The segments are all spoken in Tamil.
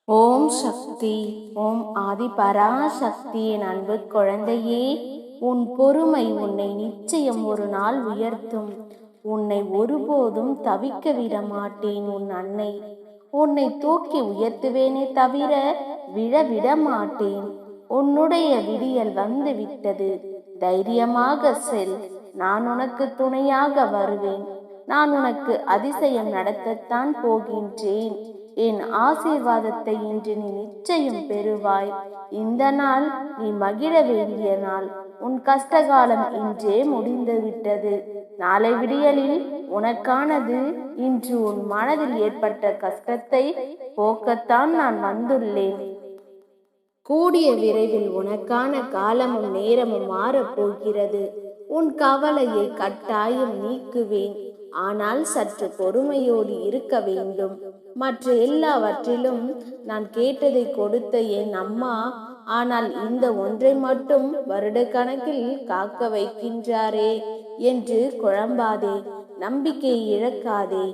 ஓம் சக்தி. ஓம் ஆதி பராசக்தியின் அன்பு குழந்தையே, உன் பொறுமை உன்னை நிச்சயம் ஒரு நாள் உயர்த்தும். உன்னை ஒருபோதும் தவிக்க விட மாட்டேன் உன் அன்னை. உன்னை தூக்கி உயர்த்துவேனே தவிர விழவிட மாட்டேன். உன்னுடைய விடியல் வந்து விட்டது. தைரியமாக செல். நான் உனக்கு துணையாக வருவேன். நான் உனக்கு அதிசயம் நடத்தத்தான் போகின்றேன். என் ஆசீர்வாதத்தை இன்று நீ நிச்சயம் பெறுவாய். இந்த நாள் நீ மகிழ வேண்டிய நாள். உன் கஷ்டகாலம் இன்றே முடிந்து விட்டது. நாளை விடியலில் உனக்கானது. இன்று உன் மனதில் ஏற்பட்ட கஷ்டத்தை போக்கத்தான் நான் வந்துள்ளேன். கூடிய விரைவில் உனக்கான காலமும் நேரமும் மாறப்போகிறது. உன் கவலையை கட்டாயம் நீக்குவேன். ஆனால் சற்று பொறுமையோடு இருக்க வேண்டும். மற்ற எல்லாவற்றிலும் நான் கேட்டதை கொடுத்த என் அம்மா, ஆனால் இந்த ஒன்றை மட்டும் வருட கணக்கில் காக்க வைக்கின்றாரே என்று குழம்பாதே. நம்பிக்கையை இழக்காதே.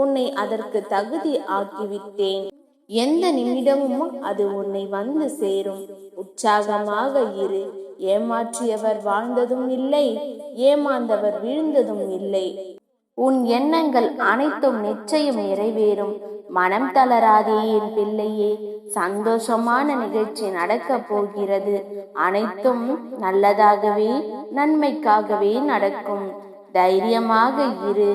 உன்னை அதற்கு தகுதி ஆக்கிவிட்டேன். எந்த நிமிடமும் அது உன்னை வந்து சேரும். உற்சாகமாக இரு. ஏமாற்றியவர் வாழ்ந்ததும் இல்லை, ஏமாந்தவர் வீழ்ந்ததும் இல்லை. உன் எண்ணங்கள் அனைத்தும் நிச்சயம் நிறைவேறும். மனம் தளராதே என் பிள்ளையே. சந்தோஷமான நிகழ்ச்சி நடக்கப் போகிறது. அனைத்தும் நல்லதாகவே நன்மைக்காகவே நடக்கும். தைரியமாக இரு.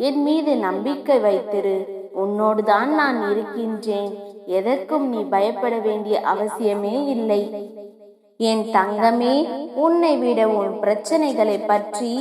என் மீது நம்பிக்கை வைத்திரு. உன்னோடுதான் நான் இருக்கின்றேன். எதற்கும் நீ பயப்பட வேண்டிய அவசியமே இல்லை. என் தங்கமே, உன்னை விட உன் பிரச்சனைகளை பற்றி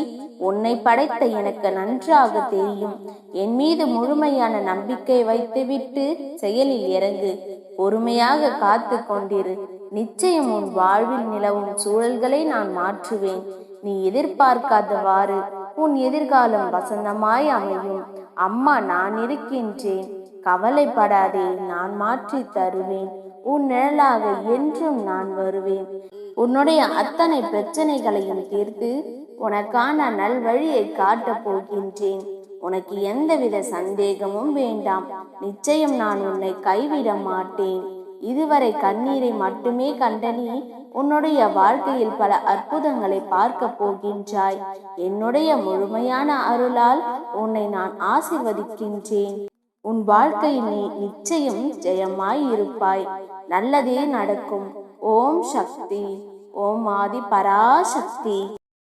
உன்னை படைத்த எனக்கு நன்றாக தெரியும். என் மீது முழுமையான நம்பிக்கை வைத்துவிட்டு செயலில் இறங்கு. பொறுமையாக காத்து கொண்டிரு. நிச்சயம் உன் வாழ்வில் நிலவும் சூழல்களை நான் மாற்றுவேன். நீ எதிர்பார்க்காதவாறு உன் எதிர்காலம் வசந்தமாய் அமையும். அம்மா நான் இருக்கின்றேன். கவலைப்படாதே, நான் மாற்றி தருவேன். உன் நிழலாக என்றும் நான் வருவேன். உன்னுடைய அத்தனை பிரச்சனைகளையும் தீர்த்து உனக்கான நல்வழியை காட்டப் போகின்றேன். உனக்கு எந்தவித சந்தேகமும் வேண்டாம். நிச்சயம் நான் உன்னை கைவிட மாட்டேன். இதுவரை கண்ணீரை மட்டுமே கண்ட நீ உன்னுடைய வாழ்க்கையில் பல அற்புதங்களை பார்க்க போகின்றாய். என்னுடைய முழுமையான அருளால் உன்னை நான் ஆசீர்வதிக்கின்றேன். உன் வாழ்க்கையில் நீ நிச்சயம் ஜெயமாய் இருப்பாய். நல்லதே நடக்கும். ஓம் சக்தி. ஓம் ஆதி பராசக்தி.